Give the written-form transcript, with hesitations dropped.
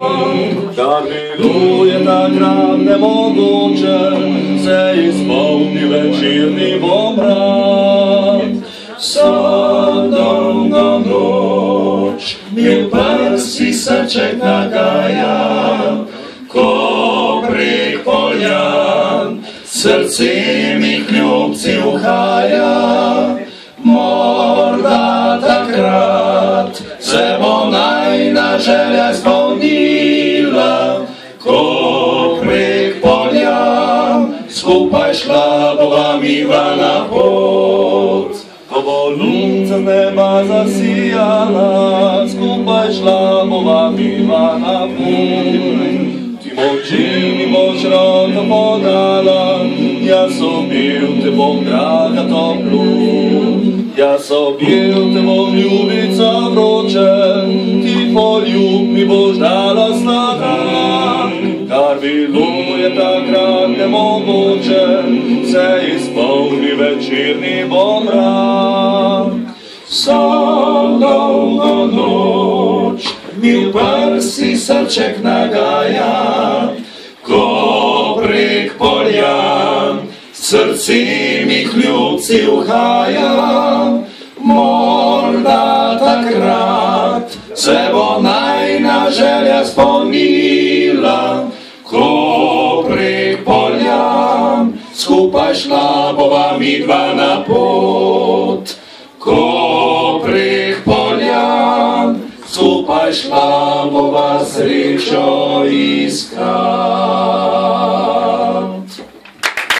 Kar miluje takrat nemogoče, se izpolni večerni pomrad. Vso dolgo noč mi v prsi srček nagaja, ko prek poljan srce mi k ljubci uhaja. Morda takrat se bo najna želja izpolnila, ko prek poljan skupaj šla bova midva na pot. Ko bo luč z neba zasijala, skupaj šla bova midva na pot. Ti moči mi boš roko podala, jaz objel te bom, draga toplu. Jaz objel te bom, ljubica vroče, ti poljub mi boš dala snaga. Kar bilo je takrat nemogoče, se izpolni večerni pomrad. Vso dolgo noč mi v prsi srček nagaja, ko prek poljan srce mi k ljubci uhaja. Morda takrat se bo najna želja izpolnila, ko prek poljan skupaj šla bova midva na pot. Ko prek poljan skupaj šla bova srečo iskat.